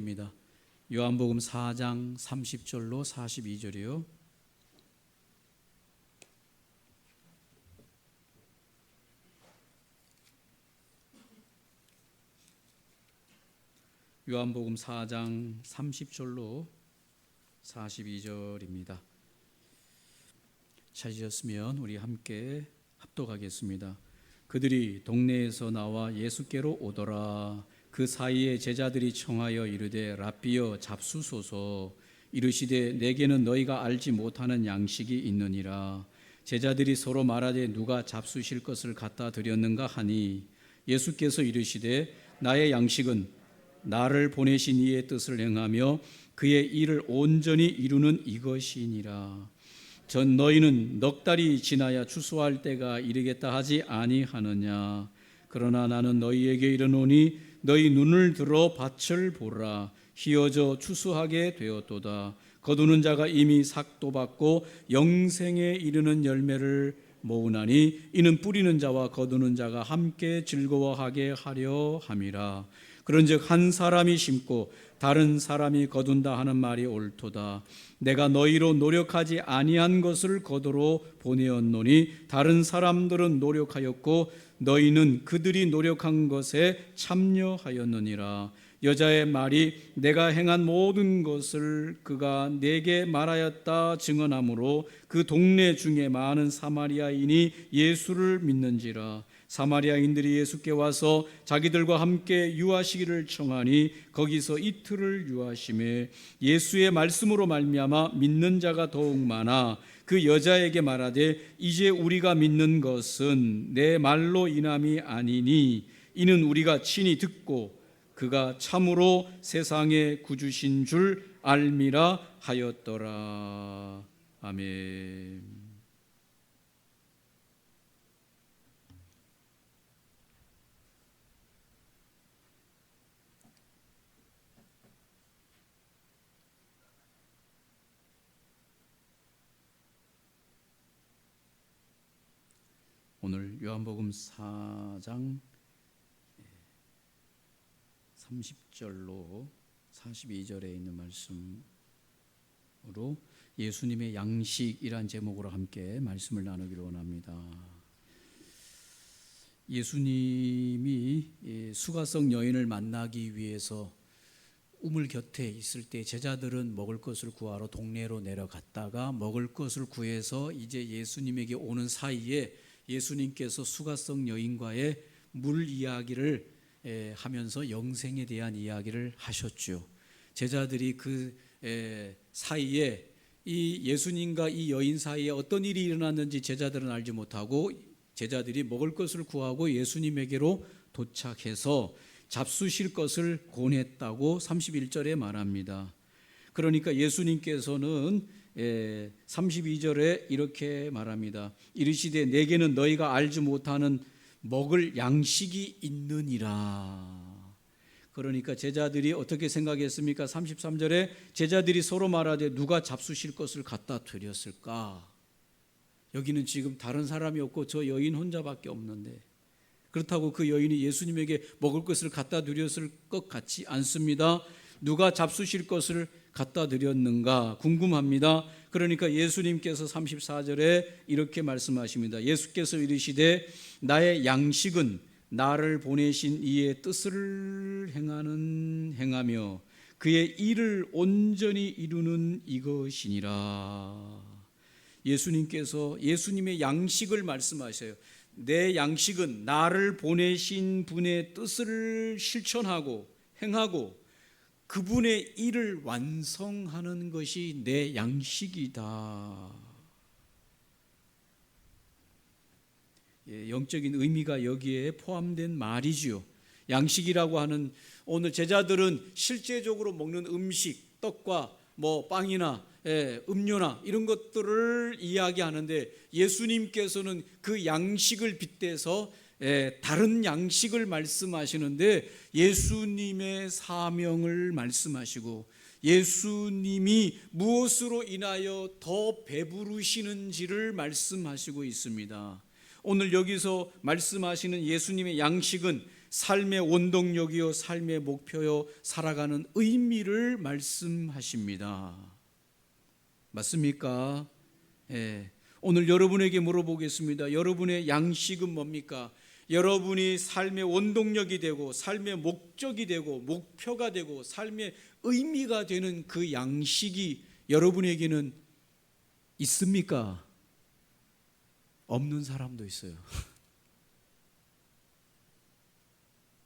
입니다. 요한복음 4장 30절로 42절이요. 요한복음 4장 30절로 42절입니다. 찾으셨으면 우리 함께 합독하겠습니다. 그들이 동네에서 나와 예수께로 오더라. 그 사이에 제자들이 청하여 이르되 랍비여 잡수소서. 이르시되 내게는 너희가 알지 못하는 양식이 있느니라. 제자들이 서로 말하되 누가 잡수실 것을 갖다 드렸는가 하니 예수께서 이르시되 나의 양식은 나를 보내신 이의 뜻을 행하며 그의 일을 온전히 이루는 이것이니라. 전 너희는 넉 달이 지나야 추수할 때가 이르겠다 하지 아니하느냐. 그러나 나는 너희에게 이르노니 너희 눈을 들어 밭을 보라. 희어져 추수하게 되었도다. 거두는 자가 이미 삭도 받고 영생에 이르는 열매를 모으나니 이는 뿌리는 자와 거두는 자가 함께 즐거워하게 하려 함이라. 그런즉 한 사람이 심고 다른 사람이 거둔다 하는 말이 옳도다. 내가 너희로 노력하지 아니한 것을 거두러 보내었노니 다른 사람들은 노력하였고 너희는 그들이 노력한 것에 참여하였느니라. 여자의 말이 내가 행한 모든 것을 그가 내게 말하였다 증언하므로 그 동네 중에 많은 사마리아인이 예수를 믿는지라. 사마리아인들이 예수께 와서 자기들과 함께 유하시기를 청하니 거기서 이틀을 유하심에 예수의 말씀으로 말미암아 믿는 자가 더욱 많아 그 여자에게 말하되 이제 우리가 믿는 것은 내 말로 인함이 아니니 이는 우리가 친히 듣고 그가 참으로 세상의 구주신 줄 알미라 하였더라. 아멘. 오늘 요한복음 4장 30절로 42절에 있는 말씀으로 예수님의 양식이란 제목으로 함께 말씀을 나누기로 원합니다. 예수님이 수가성 여인을 만나기 위해서 우물 곁에 있을 때 제자들은 먹을 것을 구하러 동네로 내려갔다가 먹을 것을 구해서 이제 예수님에게 오는 사이에 예수님께서 수가성 여인과의 물 이야기를 하면서 영생에 대한 이야기를 하셨죠. 제자들이 그 사이에 이 예수님과 이 여인 사이에 어떤 일이 일어났는지 제자들은 알지 못하고 제자들이 먹을 것을 구하고 예수님에게로 도착해서 잡수실 것을 권했다고 31절에 말합니다. 그러니까 예수님께서는 32절에 이렇게 말합니다. 이르시되 내게는 너희가 알지 못하는 먹을 양식이 있느니라. 그러니까 제자들이 어떻게 생각했습니까? 33절에 제자들이 서로 말하되 누가 잡수실 것을 갖다 드렸을까? 여기는 지금 다른 사람이 없고 저 여인 혼자밖에 없는데 그렇다고 그 여인이 예수님에게 먹을 것을 갖다 드렸을 것 같지 않습니다. 누가 잡수실 것을 갖다 드렸는가 궁금합니다. 그러니까 예수님께서 34절에 이렇게 말씀하십니다. 예수께서 이르시되 나의 양식은 나를 보내신 이의 뜻을 행하며 그의 일을 온전히 이루는 이것이니라. 예수님께서 예수님의 양식을 말씀하셔요. 내 양식은 나를 보내신 분의 뜻을 실천하고 행하고 그분의 일을 완성하는 것이 내 양식이다. 영적인 의미가 여기에 포함된 말이지요. 양식이라고 하는 오늘 제자들은 실제적으로 먹는 음식, 떡과 빵이나 음료나 이런 것들을 이야기하는데 예수님께서는 그 양식을 빗대서 다른 양식을 말씀하시는데 예수님의 사명을 말씀하시고 예수님이 무엇으로 인하여 더 배부르시는지를 말씀하시고 있습니다. 오늘 여기서 말씀하시는 예수님의 양식은 삶의 원동력이요, 삶의 목표요, 살아가는 의미를 말씀하십니다. 맞습니까? 예. 오늘 여러분에게 물어보겠습니다. 여러분의 양식은 뭡니까? 여러분이 삶의 원동력이 되고 삶의 목적이 되고 목표가 되고 삶의 의미가 되는 그 양식이 여러분에게는 있습니까? 없는 사람도 있어요.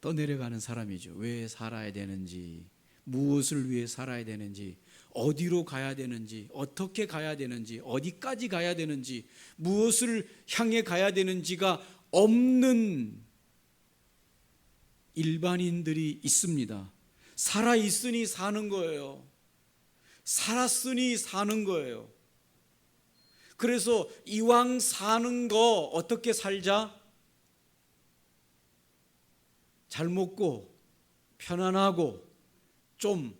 떠내려가는 사람이죠. 왜 살아야 되는지, 무엇을 위해 살아야 되는지, 어디로 가야 되는지, 어떻게 가야 되는지, 어디까지 가야 되는지, 무엇을 향해 가야 되는지가 없는 일반인들이 있습니다. 살아있으니 사는 거예요. 살았으니 사는 거예요. 그래서 이왕 사는 거 어떻게 살자? 잘 먹고 편안하고 좀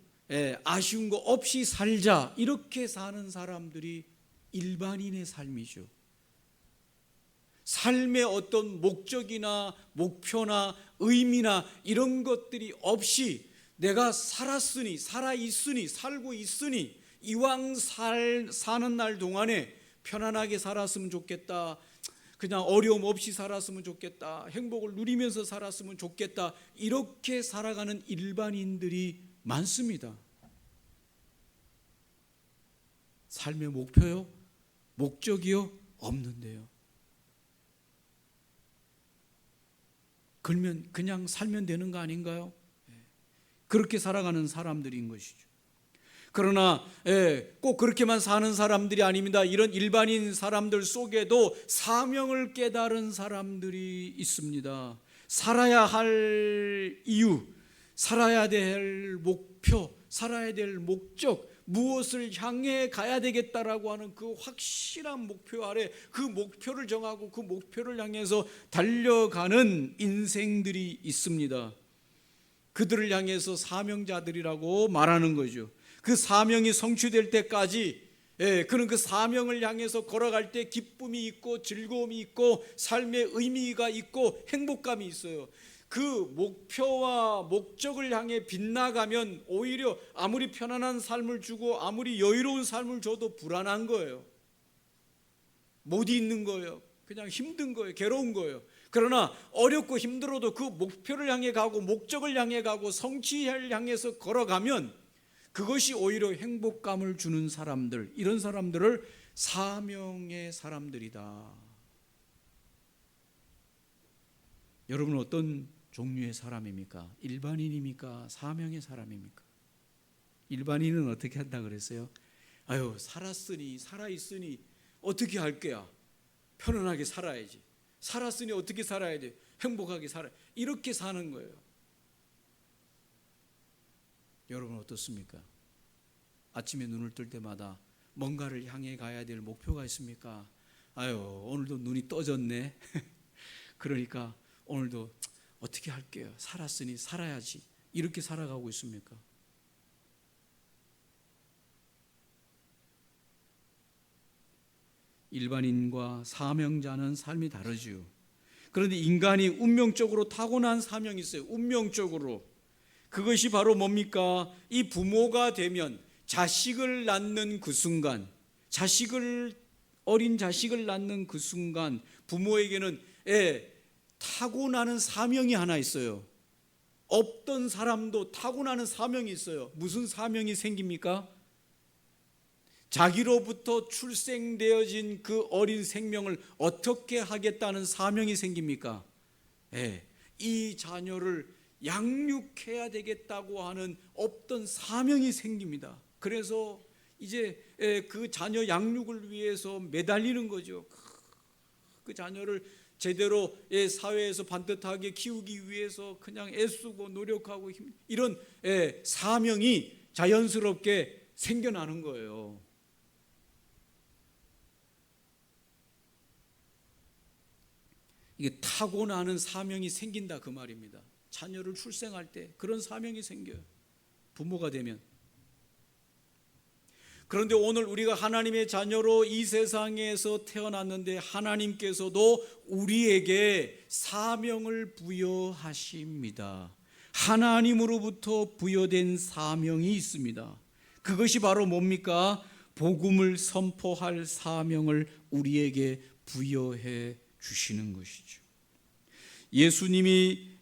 아쉬운 거 없이 살자, 이렇게 사는 사람들이 일반인의 삶이죠. 삶의 어떤 목적이나 목표나 의미나 이런 것들이 없이 내가 살았으니, 살아있으니, 살고 있으니 이왕 사는 날 동안에 편안하게 살았으면 좋겠다, 그냥 어려움 없이 살았으면 좋겠다, 행복을 누리면서 살았으면 좋겠다, 이렇게 살아가는 일반인들이 많습니다. 삶의 목표요, 목적이요, 없는데요. 그러면 그냥 살면 되는 거 아닌가요? 그렇게 살아가는 사람들인 것이죠. 그러나 꼭 그렇게만 사는 사람들이 아닙니다. 이런 일반인 사람들 속에도 사명을 깨달은 사람들이 있습니다. 살아야 할 이유, 살아야 될 목표, 살아야 될 목적, 무엇을 향해 가야 되겠다라고 하는 그 확실한 목표 아래 그 목표를 정하고 그 목표를 향해서 달려가는 인생들이 있습니다. 그들을 향해서 사명자들이라고 말하는 거죠. 그 사명이 성취될 때까지 그는 그 사명을 향해서 걸어갈 때 기쁨이 있고 즐거움이 있고 삶의 의미가 있고 행복감이 있어요. 그 목표와 목적을 향해 빗나가면 오히려 아무리 편안한 삶을 주고 아무리 여유로운 삶을 줘도 불안한 거예요. 못 있는 거예요. 그냥 힘든 거예요. 괴로운 거예요. 그러나 어렵고 힘들어도 그 목표를 향해 가고 목적을 향해 가고 성취를 향해서 걸어가면 그것이 오히려 행복감을 주는 사람들, 이런 사람들을 사명의 사람들이다. 여러분은 어떤 종류의 사람입니까? 일반인입니까? 사명의 사람입니까? 일반인은 어떻게 한다 그랬어요? 아유, 살았으니, 살아있으니 어떻게 할 거야? 편안하게 살아야지. 살았으니 어떻게 살아야 돼? 행복하게 살아야 돼. 이렇게 사는 거예요. 여러분 어떻습니까? 아침에 눈을 뜰 때마다 뭔가를 향해 가야 될 목표가 있습니까? 아유, 오늘도 눈이 떠졌네. 그러니까 오늘도 어떻게 할게요? 살았으니 살아야지. 이렇게 살아가고 있습니까? 일반인과 사명자는 삶이 다르지요. 그런데 인간이 운명적으로 타고난 사명이 있어요. 운명적으로. 그것이 바로 뭡니까? 이 부모가 되면 자식을 낳는 그 순간, 어린 자식을 낳는 그 순간 부모에게는 타고나는 사명이 하나 있어요. 없던 사람도 타고나는 사명이 있어요. 무슨 사명이 생깁니까? 자기로부터 출생되어진 그 어린 생명을 어떻게 하겠다는 사명이 생깁니까? 이 자녀를 양육해야 되겠다고 하는 없던 사명이 생깁니다. 그래서 이제 그 자녀 양육을 위해서 매달리는 거죠. 그 자녀를 제대로 사회에서 반듯하게 키우기 위해서 그냥 애쓰고 노력하고 이런 사명이 자연스럽게 생겨나는 거예요. 이게 타고나는 사명이 생긴다 그 말입니다. 자녀를 출생할 때 그런 사명이 생겨요. 부모가 되면. 그런데 오늘 우리가 하나님의 자녀로 이 세상에서 태어났는데 하나님께서도 우리에게 사명을 부여하십니다. 하나님으로부터 부여된 사명이 있습니다. 그것이 바로 뭡니까? 복음을 선포할 사명을 우리에게 부여해 주시는 것이죠. 예수님이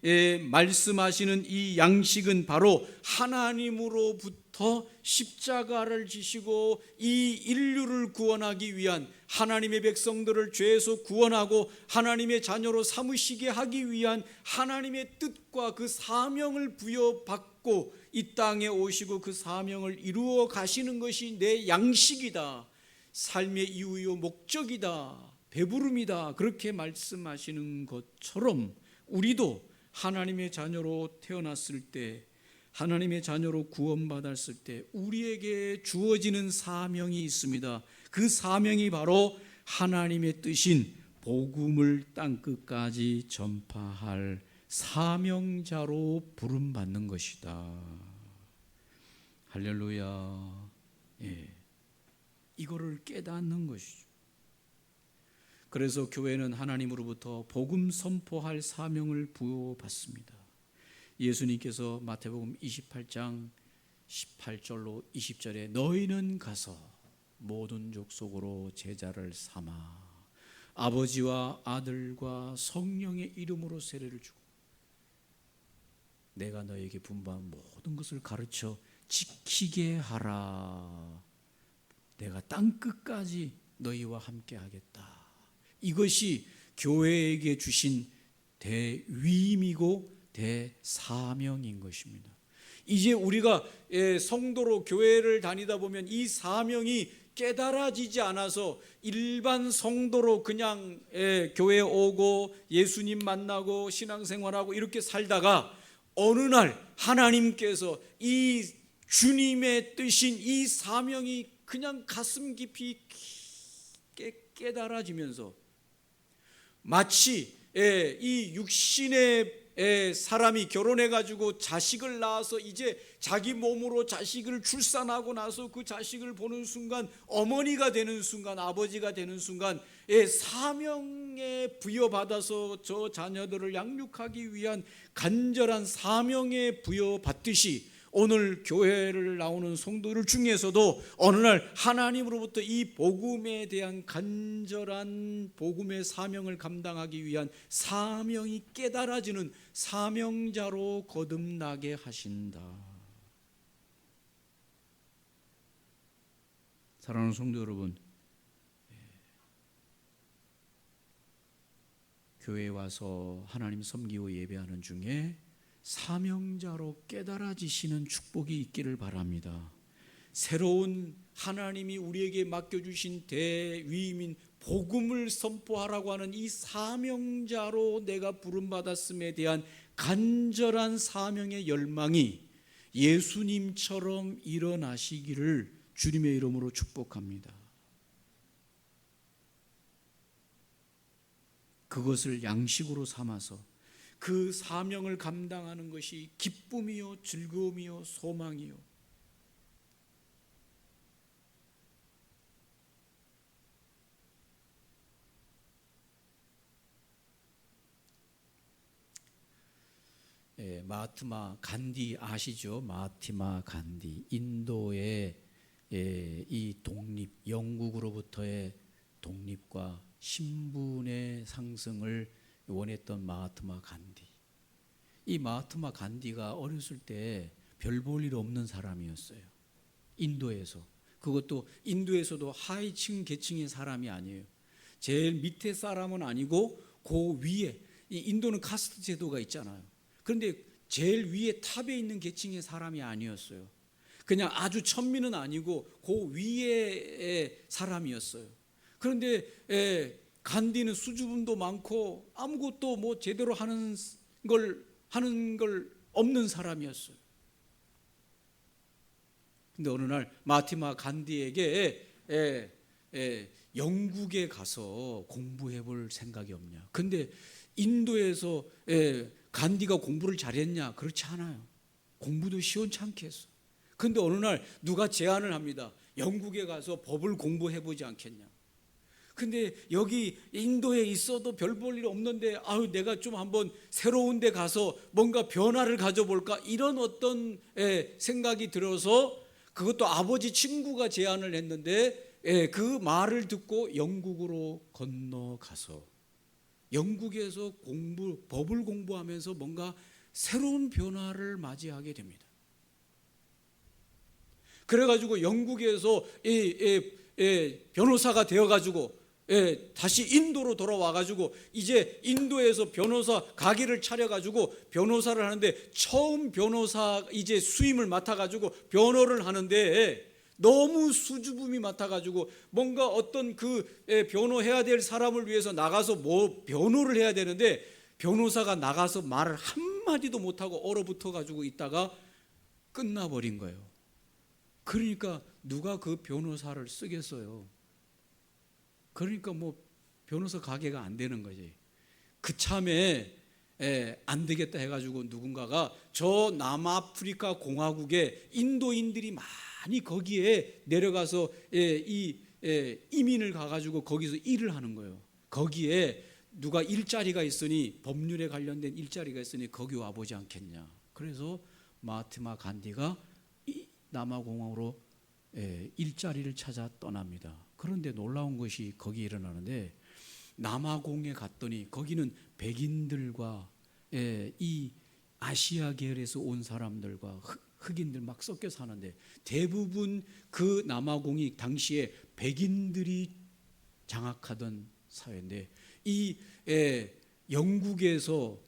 말씀하시는 이 양식은 바로 하나님으로부터 십자가를 지시고 이 인류를 구원하기 위한, 하나님의 백성들을 죄에서 구원하고 하나님의 자녀로 삼으시게 하기 위한 하나님의 뜻과 그 사명을 부여받고 이 땅에 오시고 그 사명을 이루어 가시는 것이 내 양식이다, 삶의 이유요 목적이다, 배부름이다, 그렇게 말씀하시는 것처럼 우리도 하나님의 자녀로 태어났을 때, 하나님의 자녀로 구원받았을 때 우리에게 주어지는 사명이 있습니다. 그 사명이 바로 하나님의 뜻인 복음을 땅끝까지 전파할 사명자로 부름받는 것이다. 할렐루야. 이거를 깨닫는 것이죠. 그래서 교회는 하나님으로부터 복음 선포할 사명을 부여받습니다. 예수님께서 마태복음 28장 18절로 20절에 너희는 가서 모든 족속으로 제자를 삼아 아버지와 아들과 성령의 이름으로 세례를 주고 내가 너에게 분부한 모든 것을 가르쳐 지키게 하라. 내가 땅끝까지 너희와 함께 하겠다. 이것이 교회에게 주신 대위임이고 대사명인 것입니다. 이제 우리가 성도로 교회를 다니다 보면 이 사명이 깨달아지지 않아서 일반 성도로 그냥 교회에 오고 예수님 만나고 신앙생활하고 이렇게 살다가 어느 날 하나님께서 이 주님의 뜻인 이 사명이 그냥 가슴 깊이 깨달아지면서 마치 이 육신의 사람이 결혼해가지고 자식을 낳아서 이제 자기 몸으로 자식을 출산하고 나서 그 자식을 보는 순간, 어머니가 되는 순간, 아버지가 되는 순간 사명에 부여받아서 저 자녀들을 양육하기 위한 간절한 사명에 부여받듯이 오늘 교회를 나오는 성도들 중에서도 어느 날 하나님으로부터 이 복음에 대한 간절한 복음의 사명을 감당하기 위한 사명이 깨달아지는 사명자로 거듭나게 하신다. 사랑하는 성도 여러분, 교회에 와서 하나님 섬기고 예배하는 중에 사명자로 깨달아지시는 축복이 있기를 바랍니다. 새로운 하나님이 우리에게 맡겨주신 대위임인 복음을 선포하라고 하는 이 사명자로 내가 부름받았음에 대한 간절한 사명의 열망이 예수님처럼 일어나시기를 주님의 이름으로 축복합니다. 그것을 양식으로 삼아서 그 사명을 감당하는 것이 기쁨이요 즐거움이요 소망이요 마하트마 간디 아시죠? 마하트마 간디, 인도의 이 독립, 영국으로부터의 독립과 신분의 상승을 원했던 마하트마 간디. 이 마하트마 간디가 어렸을 때 별 볼 일 없는 사람이었어요. 인도에서. 그것도 인도에서도 하위층 계층의 사람이 아니에요. 제일 밑에 사람은 아니고 그 위에, 이 인도는 카스트 제도가 있잖아요. 그런데 제일 위에 탑에 있는 계층의 사람이 아니었어요. 그냥 아주 천민은 아니고 그 위에 사람이었어요. 그런데 간디는 수줍음도 많고 아무것도 뭐 제대로 하는 걸 없는 사람이었어요. 근데 어느 날 마하트마 간디에게 영국에 가서 공부해 볼 생각이 없냐. 근데 인도에서 간디가 공부를 잘했냐? 그렇지 않아요. 공부도 시원찮게 했어. 근데 어느 날 누가 제안을 합니다. 영국에 가서 법을 공부해 보지 않겠냐. 근데 여기 인도에 있어도 별 볼 일 없는데 내가 좀 한번 새로운 데 가서 뭔가 변화를 가져볼까, 이런 어떤 생각이 들어서, 그것도 아버지 친구가 제안을 했는데 그 말을 듣고 영국으로 건너가서 영국에서 법을 공부하면서 뭔가 새로운 변화를 맞이하게 됩니다. 그래가지고 영국에서 변호사가 되어가지고 다시 인도로 돌아와가지고 이제 인도에서 변호사 가게를 차려가지고 변호사를 하는데, 처음 변호사 이제 수임을 맡아가지고 변호를 하는데 너무 수줍음이 맡아가지고 뭔가 어떤 그 변호해야 될 사람을 위해서 나가서 변호를 해야 되는데, 변호사가 나가서 말을 한마디도 못하고 얼어붙어가지고 있다가 끝나버린 거예요. 그러니까 누가 그 변호사를 쓰겠어요. 그러니까 변호사 가게가 안 되는 거지. 그참에 안 되겠다 해가지고 누군가가 저 남아프리카 공화국에 인도인들이 많이 거기에 내려가서 이민을 가가지고 거기서 일을 하는 거예요. 거기에 누가 일자리가 있으니, 법률에 관련된 일자리가 있으니 거기 와보지 않겠냐. 그래서 마하트마 간디가 남아공화국으로 일자리를 찾아 떠납니다. 그런데 놀라운 것이 거기 일어나는데, 남아공에 갔더니 거기는 백인들과 이 아시아 계열에서 온 사람들과 흑인들 막 섞여 사는데, 대부분 그 남아공이 당시에 백인들이 장악하던 사회인데, 이 영국에서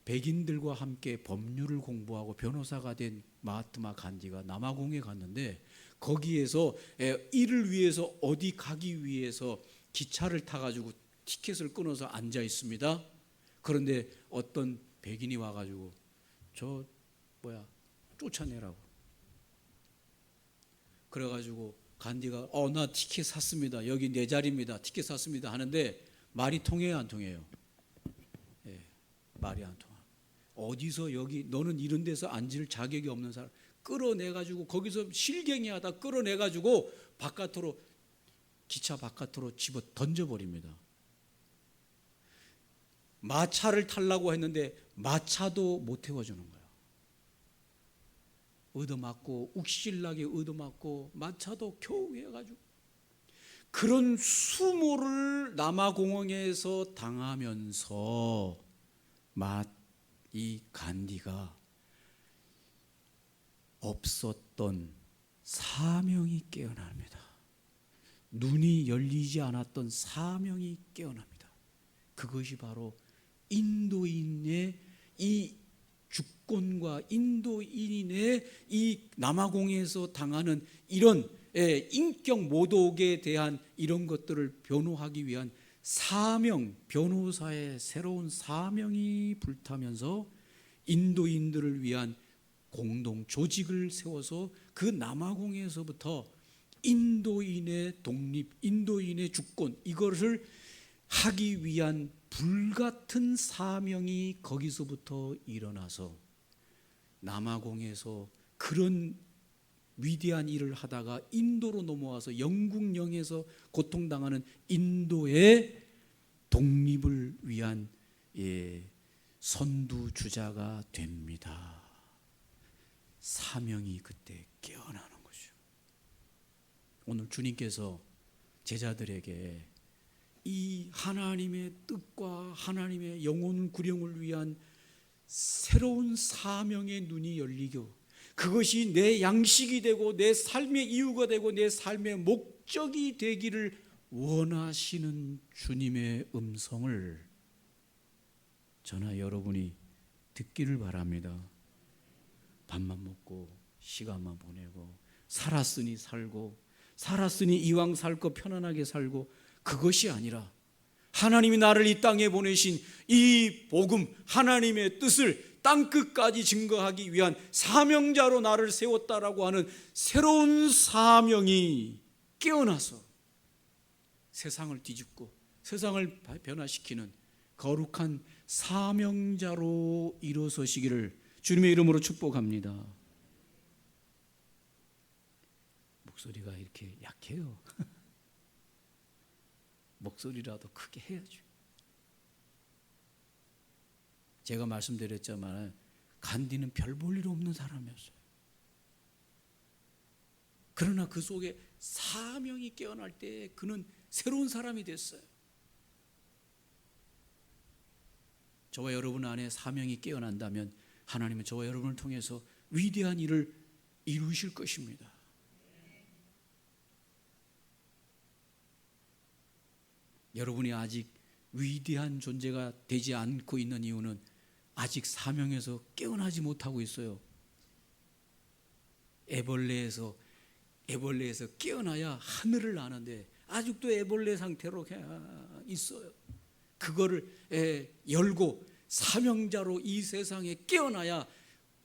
백인들과 함께 법률을 공부하고 변호사가 된 마하트마 간디가 남아공에 갔는데, 거기에서 일을 위해서 어디 가기 위해서 기차를 타가지고 티켓을 끊어서 앉아 있습니다. 그런데 어떤 백인이 와가지고 쫓아내라고. 그래가지고 간디가 나 티켓 샀습니다. 여기 내 자리입니다. 티켓 샀습니다 하는데 말이 통해요, 안 통해요? 말이 안 통하. 어디서 여기 너는 이런 데서 앉을 자격이 없는 사람 끌어내가지고 거기서 실갱이하다 끌어내가지고 바깥으로, 기차 바깥으로 집어 던져버립니다. 마차를 타려고 했는데 마차도 못 태워주는 거예요. 얻어맞고 욱실나게 얻어맞고 마차도 겨우 해가지고, 그런 수모를 남아공항에서 당하면서 이 간디가 없었던 사명이 깨어납니다. 눈이 열리지 않았던 사명이 깨어납니다. 그것이 바로 인도인의 이 주권과 인도인의 이 남아공에서 당하는 이런 인격 모독에 대한 이런 것들을 변호하기 위한 사명, 변호사의 새로운 사명이 불타면서 인도인들을 위한 공동 조직을 세워서 그 남아공에서부터 인도인의 독립, 인도인의 주권, 이것을 하기 위한 불같은 사명이 거기서부터 일어나서 남아공에서 그런 위대한 일을 하다가 인도로 넘어와서 영국령에서 고통당하는 인도의 독립을 위한 선두주자가 됩니다. 사명이 그때 깨어나는 거죠. 오늘 주님께서 제자들에게 이 하나님의 뜻과 하나님의 영혼 구령을 위한 새로운 사명의 눈이 열리고, 그것이 내 양식이 되고 내 삶의 이유가 되고 내 삶의 목적이 되기를 원하시는 주님의 음성을 저나 여러분이 듣기를 바랍니다. 밥만 먹고 시간만 보내고 살았으니 살고, 살았으니 이왕 살 거 편안하게 살고, 그것이 아니라 하나님이 나를 이 땅에 보내신 이 복음, 하나님의 뜻을 땅끝까지 증거하기 위한 사명자로 나를 세웠다라고 하는 새로운 사명이 깨어나서 세상을 뒤집고 세상을 변화시키는 거룩한 사명자로 일어서시기를 주님의 이름으로 축복합니다. 목소리가 이렇게 약해요. 목소리라도 크게 해야죠. 제가 말씀드렸지만 간디는 별 볼 일 없는 사람이었어요. 그러나 그 속에 사명이 깨어날 때 그는 새로운 사람이 됐어요. 저와 여러분 안에 사명이 깨어난다면 하나님은 저와 여러분을 통해서 위대한 일을 이루실 것입니다. 여러분이 아직 위대한 존재가 되지 않고 있는 이유는 아직 사명에서 깨어나지 못하고 있어요. 애벌레에서 깨어나야 하늘을 나는데 아직도 애벌레 상태로 있어요. 그거를 열고 사명자로 이 세상에 깨어나야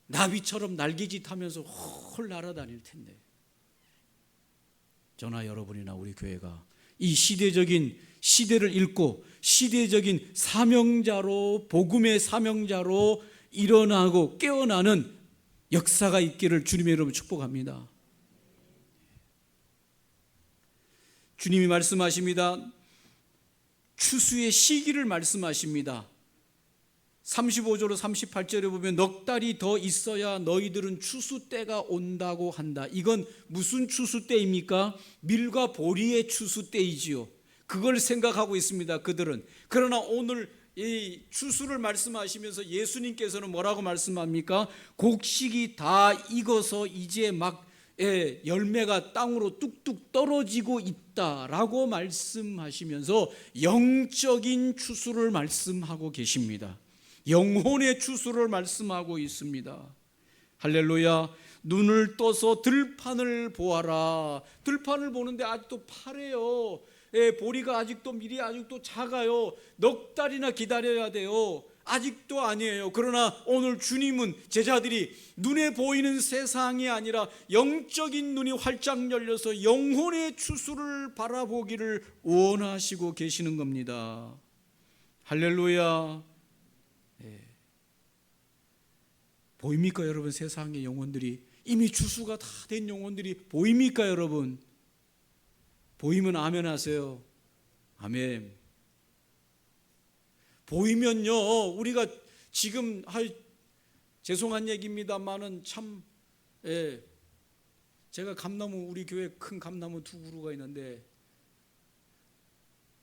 나비처럼 날개짓 하면서 홀 날아다닐 텐데, 저나 여러분이나 우리 교회가 이 시대적인 시대를 읽고 시대적인 사명자로, 복음의 사명자로 일어나고 깨어나는 역사가 있기를 주님의 이름으로 축복합니다. 주님이 말씀하십니다. 추수의 시기를 말씀하십니다. 35절로 38절에 보면 넉 달이 더 있어야 너희들은 추수 때가 온다고 한다. 이건 무슨 추수 때입니까? 밀과 보리의 추수 때이지요. 그걸 생각하고 있습니다, 그들은. 그러나 오늘 이 추수를 말씀하시면서 예수님께서는 뭐라고 말씀합니까? 곡식이 다 익어서 이제 막 열매가 땅으로 뚝뚝 떨어지고 있다라고 말씀하시면서 영적인 추수를 말씀하고 계십니다. 영혼의 추수를 말씀하고 있습니다. 할렐루야. 눈을 떠서 들판을 보아라. 들판을 보는데 아직도 파래요. 보리가 아직도 밀이 아직도 작아요. 넉 달이나 기다려야 돼요. 아직도 아니에요. 그러나 오늘 주님은 제자들이 눈에 보이는 세상이 아니라 영적인 눈이 활짝 열려서 영혼의 추수를 바라보기를 원하시고 계시는 겁니다. 할렐루야. 보입니까 여러분? 세상의 영혼들이, 이미 추수가 다 된 영혼들이 보입니까 여러분? 보이면 아멘 하세요. 아멘. 보이면요, 우리가 지금 죄송한 얘기입니다만은 참, 제가 감나무, 우리 교회 큰 감나무 2그루가 있는데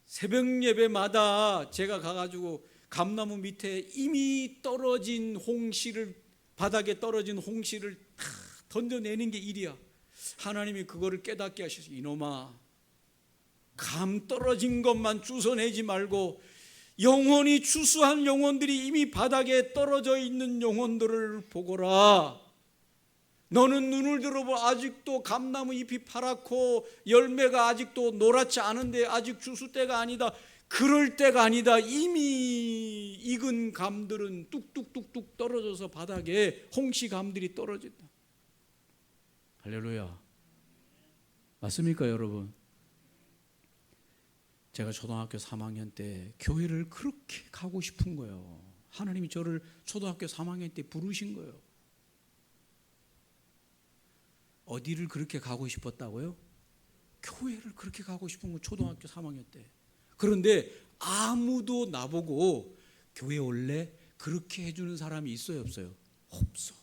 새벽 예배마다 제가 가가지고 감나무 밑에 이미 떨어진 홍시를, 바닥에 떨어진 홍시를 다 던져내는 게 일이야. 하나님이 그거를 깨닫게 하셔서, 이놈아, 감 떨어진 것만 주워내지 말고 영원히 추수한 영혼들이 이미 바닥에 떨어져 있는 영혼들을 보거라. 너는 눈을 들어보 아직도 감나무 잎이 파랗고 열매가 아직도 노랗지 않은데 아직 추수 때가 아니다. 그럴 때가 아니다. 이미 익은 감들은 뚝뚝뚝뚝 떨어져서 바닥에 홍시감들이 떨어진다. 할렐루야. 맞습니까 여러분? 제가 초등학교 3학년 때 교회를 그렇게 가고 싶은 거예요. 하나님이 저를 초등학교 3학년 때 부르신 거예요. 어디를 그렇게 가고 싶었다고요? 교회를 그렇게 가고 싶은 거, 초등학교 3학년 때. 그런데 아무도 나보고 교회 올래? 그렇게 해주는 사람이 있어요 없어요? 없어.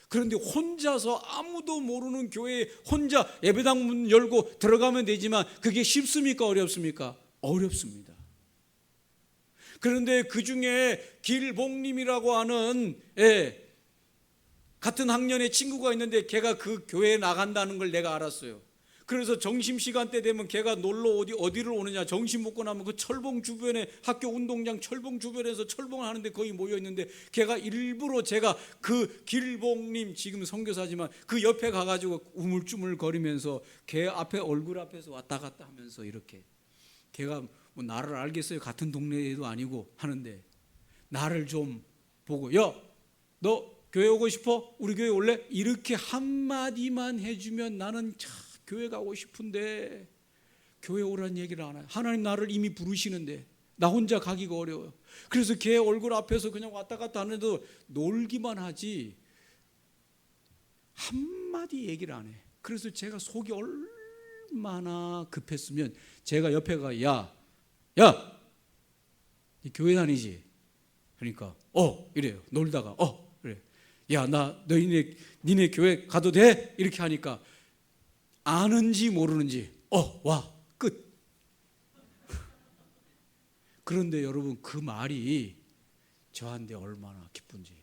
그런데 혼자서 아무도 모르는 교회에 혼자 예배당 문 열고 들어가면 되지만 그게 쉽습니까 어렵습니까? 어렵습니다. 그런데 그 중에 길봉님이라고 하는 같은 학년의 친구가 있는데 걔가 그 교회에 나간다는 걸 내가 알았어요. 그래서 점심시간 때 되면 걔가 놀러 어디를 오느냐, 점심 먹고 나면 그 철봉 주변에, 학교 운동장 철봉 주변에서 철봉을 하는데 거기 모여 있는데 걔가 일부러, 제가 그 길봉님 지금 선교사지만 그 옆에 가가지고 우물쭈물 거리면서 걔 앞에, 얼굴 앞에서 왔다 갔다 하면서 이렇게, 걔가 뭐 나를 알겠어요, 같은 동네에도 아니고 하는데 나를 좀 보고, 야, 너 교회 오고 싶어? 우리 교회 올래? 이렇게 한마디만 해주면 나는 참 교회 가고 싶은데 교회 오라는 얘기를 안 해요. 하나님 나를 이미 부르시는데 나 혼자 가기가 어려워요. 그래서 걔 얼굴 앞에서 그냥 왔다 갔다 하는데도 놀기만 하지 한마디 얘기를 안 해. 그래서 제가 속이 얼마나 급했으면 제가 옆에 가, 야, 이 교회 다니지? 그러니까 이래요. 놀다가 그래. 야, 나 니네 교회 가도 돼? 이렇게 하니까 아는지 모르는지 와, 끝. 그런데 여러분, 그 말이 저한테 얼마나 기쁜지.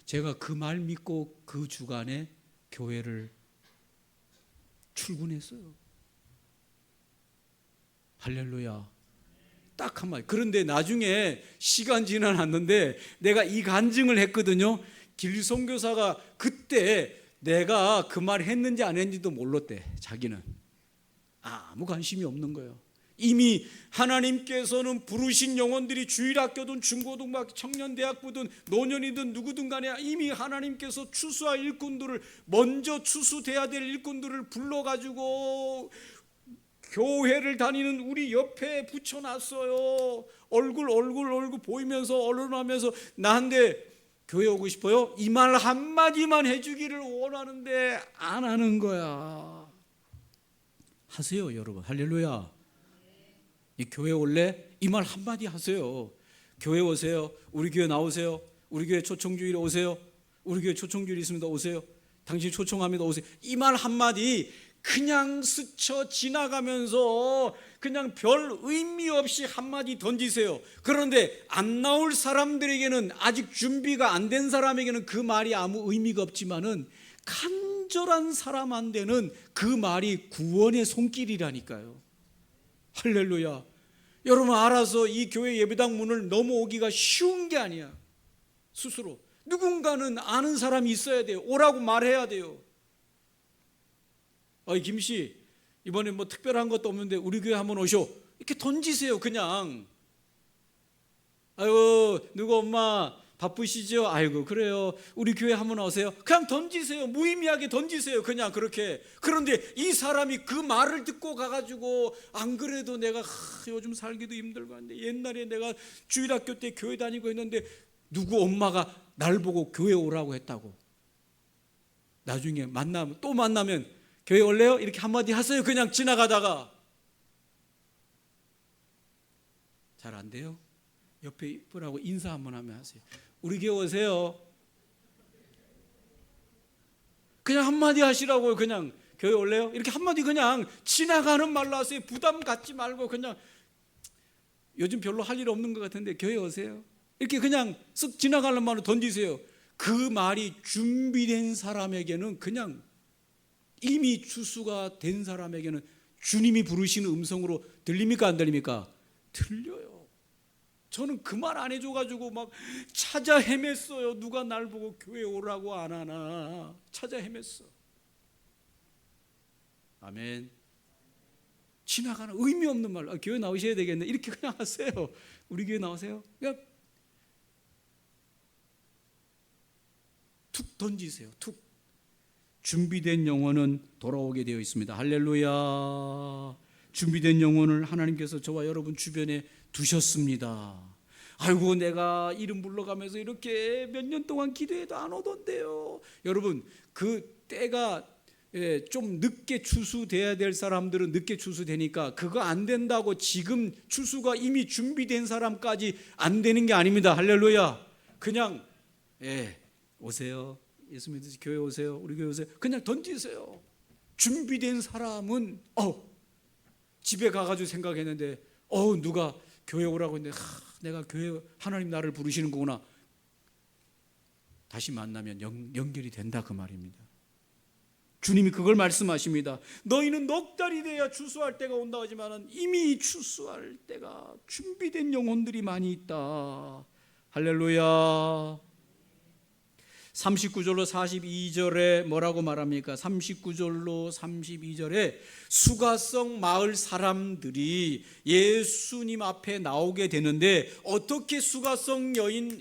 제가 그 말 믿고 그 주간에 교회를 출근했어요. 할렐루야. 딱 한마디. 그런데 나중에 시간 지나놨는데 내가 이 간증을 했거든요. 길성교사가 그때 내가 그 말 했는지 안 했는지도 몰랐대. 자기는 아무 관심이 없는 거예요. 이미 하나님께서는 부르신 영혼들이 주일학교든 중고등학교 청년대학부든 노년이든 누구든 간에 이미 하나님께서 추수할 일꾼들을, 먼저 추수돼야 될 일꾼들을 불러가지고 교회를 다니는 우리 옆에 붙여놨어요. 얼굴 보이면서 언론하면서 나한테 교회 오고 싶어요? 이 말 한마디만 해주기를 원하는데 안 하는 거야. 하세요, 여러분. 할렐루야. 이 교회 올래? 이 말 한마디 하세요. 교회 오세요. 우리 교회 나오세요. 우리 교회 초청주일에 오세요. 우리 교회 초청주일 있습니다. 오세요. 당신 초청합니다. 오세요. 이 말 한마디 그냥 스쳐 지나가면서 그냥 별 의미 없이 한마디 던지세요. 그런데 안 나올 사람들에게는, 아직 준비가 안 된 사람에게는 그 말이 아무 의미가 없지만은 간절한 사람한테는 그 말이 구원의 손길이라니까요. 할렐루야. 여러분, 알아서 이 교회 예배당 문을 넘어오기가 쉬운 게 아니야. 스스로 누군가는 아는 사람이 있어야 돼요. 오라고 말해야 돼요. 김씨, 이번에 뭐 특별한 것도 없는데 우리 교회 한번 오쇼. 이렇게 던지세요. 그냥. 아유, 누구 엄마 바쁘시죠? 아이고, 그래요. 우리 교회 한번 오세요. 그냥 던지세요. 무의미하게 던지세요. 그냥 그렇게. 그런데 이 사람이 그 말을 듣고 가가지고, 안 그래도 내가 요즘 살기도 힘들고 한데 옛날에 내가 주일학교 때 교회 다니고 했는데 누구 엄마가 날 보고 교회 오라고 했다고. 나중에 또 만나면 교회 올래요? 이렇게 한마디 하세요. 그냥 지나가다가. 잘 안 돼요? 옆에 이쁘라고 인사 한번 하면 하세요. 우리 교회 오세요. 그냥 한마디 하시라고요. 그냥 교회 올래요? 이렇게 한마디 그냥 지나가는 말로 하세요. 부담 갖지 말고 그냥, 요즘 별로 할 일 없는 것 같은데 교회 오세요. 이렇게 그냥 쓱 지나가는 말로 던지세요. 그 말이 준비된 사람에게는, 그냥 이미 추수가 된 사람에게는 주님이 부르시는 음성으로 들립니까? 안 들립니까? 들려요. 저는 그 말 안 해줘가지고 막 찾아 헤맸어요. 누가 날 보고 교회 오라고 안 하나. 찾아 헤맸어. 아멘. 지나가는 의미 없는 말로 교회 나오셔야 되겠네. 이렇게 그냥 하세요. 우리 교회 나오세요. 그냥 툭 던지세요. 툭. 준비된 영혼은 돌아오게 되어 있습니다. 할렐루야. 준비된 영혼을 하나님께서 저와 여러분 주변에 두셨습니다. 아이고, 내가 이름 불러가면서 이렇게 몇 년 동안 기도해도 안 오던데요. 여러분, 그 때가 좀 늦게 추수돼야 될 사람들은 늦게 추수되니까 그거 안 된다고 지금 추수가 이미 준비된 사람까지 안 되는 게 아닙니다. 할렐루야. 그냥 오세요. 예수 믿으시 교회 오세요. 우리 교회 오세요. 그냥 던지세요. 준비된 사람은 집에 가가지고 생각했는데 누가 교회 오라고 했는데 내가 교회, 하나님 나를 부르시는 거구나. 다시 만나면 연결이 된다, 그 말입니다. 주님이 그걸 말씀하십니다. 너희는 넉 달이 돼야 추수할 때가 온다 하지만 이미 추수할 때가 준비된 영혼들이 많이 있다. 할렐루야. 39절로 42절에 뭐라고 말합니까? 39절로 32절에 수가성 마을 사람들이 예수님 앞에 나오게 되는데, 어떻게 수가성 여인,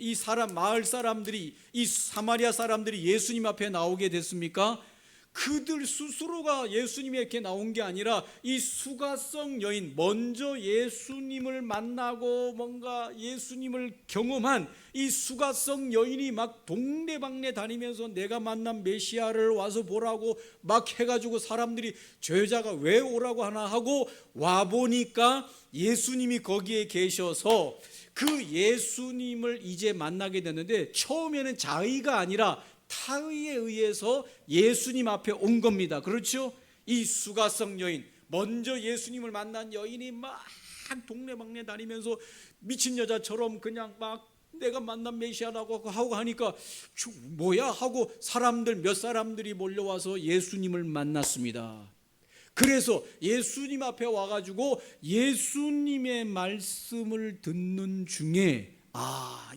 마을 사람들이, 이 사마리아 사람들이 예수님 앞에 나오게 됐습니까? 그들 스스로가 예수님에게 나온 게 아니라 이 수가성 여인, 먼저 예수님을 만나고 뭔가 예수님을 경험한 이 수가성 여인이 막 동네방네 다니면서 내가 만난 메시아를 와서 보라고 막 해가지고 사람들이 저 여자가 왜 오라고 하나 하고 와보니까 예수님이 거기에 계셔서 그 예수님을 이제 만나게 됐는데, 처음에는 자의가 아니라 타의에 의해서 예수님 앞에 온 겁니다. 그렇죠? 이 수가성 여인, 먼저 예수님을 만난 여인이 막 동네방네 다니면서 미친 여자처럼 그냥 막 내가 만난 메시아라고 하고 하니까 뭐야 하고 몇 사람들이 몰려와서 예수님을 만났습니다. 그래서 예수님 앞에 와가지고 예수님의 말씀을 듣는 중에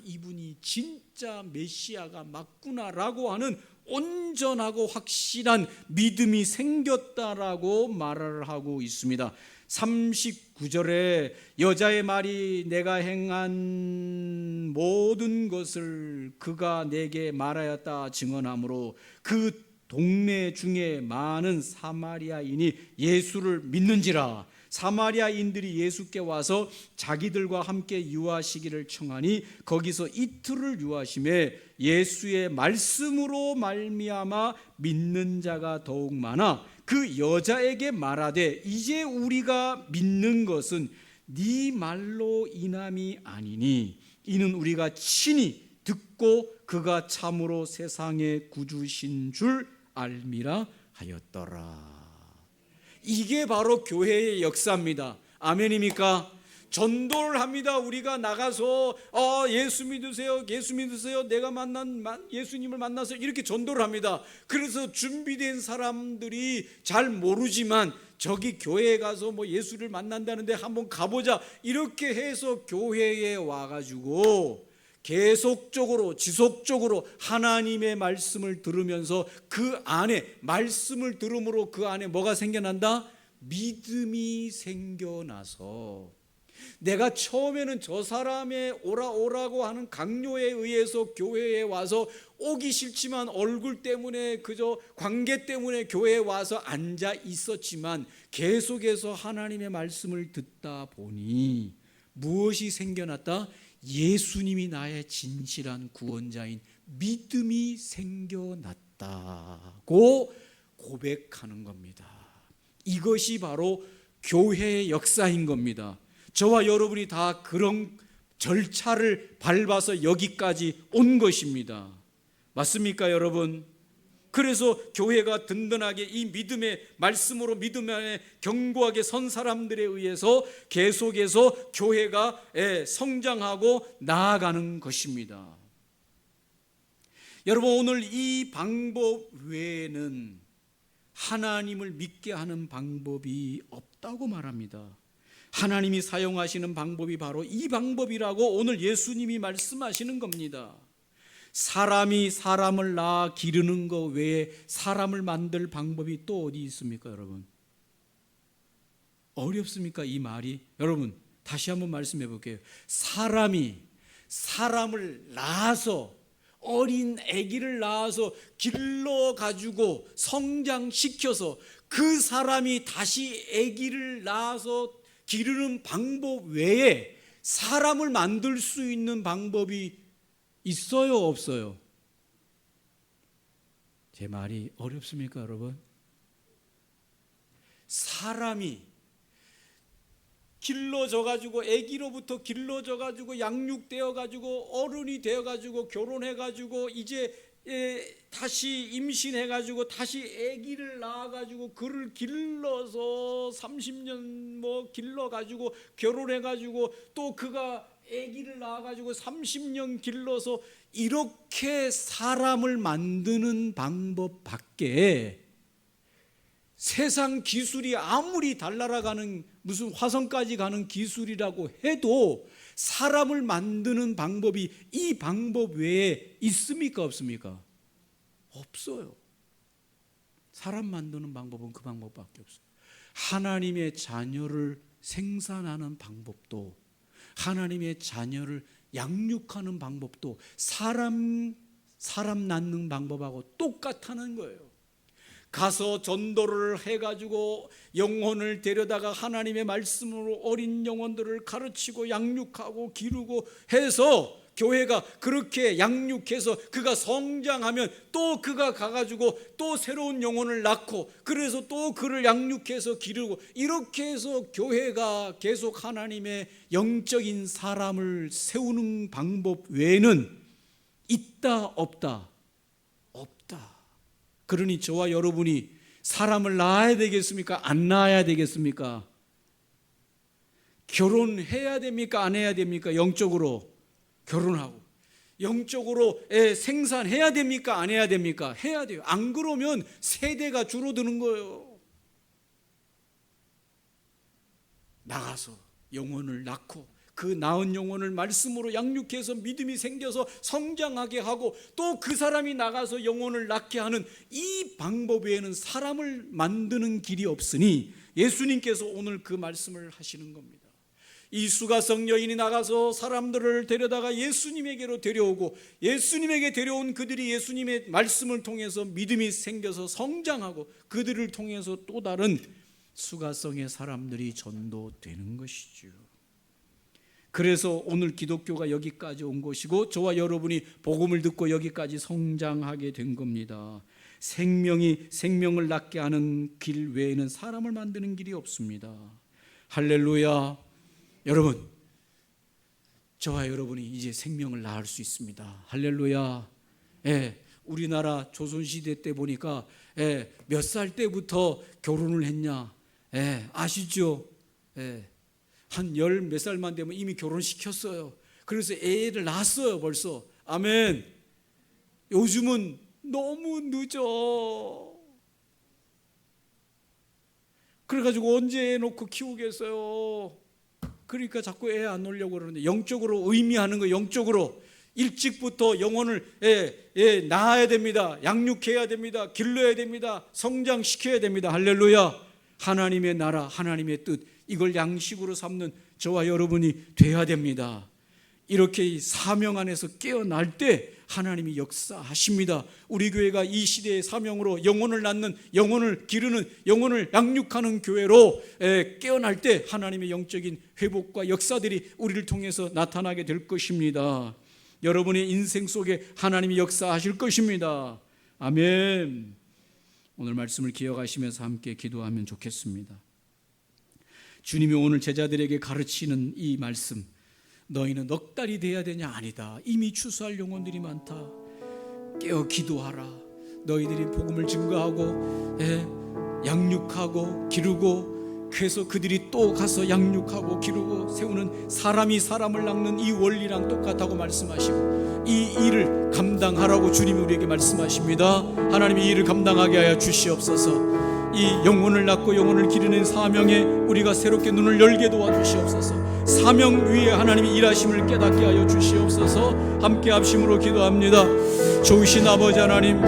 이분이 진짜 메시아가 맞구나라고 하는 온전하고 확실한 믿음이 생겼다라고 말을 하고 있습니다. 39절에 여자의 말이 내가 행한 모든 것을 그가 내게 말하였다 증언하므로 그 동네 중에 많은 사마리아인이 예수를 믿는지라. 사마리아인들이 예수께 와서 자기들과 함께 유하시기를 청하니 거기서 이틀을 유하심에 예수의 말씀으로 말미암아 믿는 자가 더욱 많아 그 여자에게 말하되 이제 우리가 믿는 것은 네 말로 인함이 아니니 이는 우리가 친히 듣고 그가 참으로 세상의 구주신 줄 알미라 하였더라. 이게 바로 교회의 역사입니다. 아멘입니까? 전도를 합니다. 우리가 나가서 예수 믿으세요, 예수 믿으세요, 내가 만난 예수님을 만나서 이렇게 전도를 합니다. 그래서 준비된 사람들이 잘 모르지만 저기 교회에 가서 뭐 예수를 만난다는데 한번 가보자 이렇게 해서 교회에 와가지고 계속적으로 지속적으로 하나님의 말씀을 들으면서 그 안에 말씀을 들음으로 그 안에 뭐가 생겨난다? 믿음이 생겨나서 내가 처음에는 저 사람의 오라고 하는 강요에 의해서 교회에 와서 오기 싫지만 얼굴 때문에 그저 관계 때문에 교회에 와서 앉아 있었지만 계속해서 하나님의 말씀을 듣다 보니 무엇이 생겨났다? 예수님이 나의 진실한 구원자인 믿음이 생겨났다고 고백하는 겁니다. 이것이 바로 교회의 역사인 겁니다. 저와 여러분이 다 그런 절차를 밟아서 여기까지 온 것입니다. 맞습니까, 여러분? 그래서 교회가 든든하게 이 믿음의 말씀으로 믿음 안에 견고하게 선 사람들에 의해서 계속해서 교회가 성장하고 나아가는 것입니다. 여러분, 오늘 이 방법 외에는 하나님을 믿게 하는 방법이 없다고 말합니다. 하나님이 사용하시는 방법이 바로 이 방법이라고 오늘 예수님이 말씀하시는 겁니다. 사람이 사람을 낳아 기르는 것 외에 사람을 만들 방법이 또 어디 있습니까, 여러분? 어렵습니까, 이 말이? 여러분, 다시 한번 말씀해 볼게요. 사람이 사람을 낳아서 어린 아기를 낳아서 길러가지고 성장시켜서 그 사람이 다시 아기를 낳아서 기르는 방법 외에 사람을 만들 수 있는 방법이 있어요, 없어요? 제 말이 어렵습니까, 여러분? 사람이 길러져가지고 아기로부터 길러져가지고 양육되어가지고 어른이 되어가지고 결혼해가지고 이제 다시 임신해가지고 다시 아기를 낳아가지고 그를 길러서 30년 뭐 길러가지고 결혼해가지고 또 그가 아기를 낳아가지고 30년 길러서 이렇게 사람을 만드는 방법밖에 세상 기술이 아무리 달나라가는 무슨 화성까지 가는 기술이라고 해도 사람을 만드는 방법이 이 방법 외에 있습니까, 없습니까? 없어요. 사람 만드는 방법은 그 방법밖에 없어요. 하나님의 자녀를 생산하는 방법도, 하나님의 자녀를 양육하는 방법도 사람 낳는 방법하고 똑같다는 거예요. 가서 전도를 해가지고 영혼을 데려다가 하나님의 말씀으로 어린 영혼들을 가르치고 양육하고 기르고 해서 교회가 그렇게 양육해서 그가 성장하면 또 그가 가가지고 또 새로운 영혼을 낳고 그래서 또 그를 양육해서 기르고 이렇게 해서 교회가 계속 하나님의 영적인 사람을 세우는 방법 외에는 있다 없다? 없다. 그러니 저와 여러분이 사람을 낳아야 되겠습니까? 안 낳아야 되겠습니까? 결혼해야 됩니까? 안 해야 됩니까? 영적으로 결혼하고 영적으로 생산해야 됩니까? 안 해야 됩니까? 해야 돼요. 안 그러면 세대가 줄어드는 거예요. 나가서 영혼을 낳고 그 낳은 영혼을 말씀으로 양육해서 믿음이 생겨서 성장하게 하고 또 그 사람이 나가서 영혼을 낳게 하는 이 방법 외에는 사람을 만드는 길이 없으니 예수님께서 오늘 그 말씀을 하시는 겁니다. 이 수가성 여인이 나가서 사람들을 데려다가 예수님에게로 데려오고 예수님에게 데려온 그들이 예수님의 말씀을 통해서 믿음이 생겨서 성장하고 그들을 통해서 또 다른 수가성의 사람들이 전도되는 것이죠. 그래서 오늘 기독교가 여기까지 온 것이고 저와 여러분이 복음을 듣고 여기까지 성장하게 된 겁니다. 생명이 생명을 낳게 하는 길 외에는 사람을 만드는 길이 없습니다. 할렐루야. 여러분, 저와 여러분이 이제 생명을 낳을 수 있습니다. 할렐루야. 우리나라 조선시대 때 보니까 몇 살 때부터 결혼을 했냐 아시죠? 한 열 몇 살만 되면 이미 결혼시켰어요. 그래서 애를 낳았어요 벌써. 아멘. 요즘은 너무 늦어. 그래가지고 언제 애 놓고 키우겠어요. 그러니까 자꾸 애 안 놓으려고 그러는데 영적으로 의미하는 거 영적으로 일찍부터 영혼을 낳아야 됩니다. 양육해야 됩니다. 길러야 됩니다. 성장시켜야 됩니다. 할렐루야. 하나님의 나라 하나님의 뜻 이걸 양식으로 삼는 저와 여러분이 돼야 됩니다. 이렇게 이 사명 안에서 깨어날 때 하나님이 역사하십니다. 우리 교회가 이 시대의 사명으로 영혼을 낳는 영혼을 기르는 영혼을 양육하는 교회로 깨어날 때 하나님의 영적인 회복과 역사들이 우리를 통해서 나타나게 될 것입니다. 여러분의 인생 속에 하나님이 역사하실 것입니다. 아멘. 오늘 말씀을 기억하시면서 함께 기도하면 좋겠습니다. 주님이 오늘 제자들에게 가르치는 이 말씀, 너희는 넉 달이 돼야 되냐? 아니다. 이미 추수할 영혼들이 많다. 깨어 기도하라. 너희들이 복음을 증거하고 양육하고 기르고 그래서 그들이 또 가서 양육하고 기르고 세우는 사람이 사람을 낳는 이 원리랑 똑같다고 말씀하시고 이 일을 감당하라고 주님이 우리에게 말씀하십니다. 하나님이 이 일을 감당하게 하여 주시옵소서. 이 영혼을 낳고 영혼을 기르는 사명에 우리가 새롭게 눈을 열게 도와주시옵소서. 사명 위에 하나님이 일하심을 깨닫게 하여 주시옵소서. 함께 합심으로 기도합니다. 좋으신 아버지 하나님,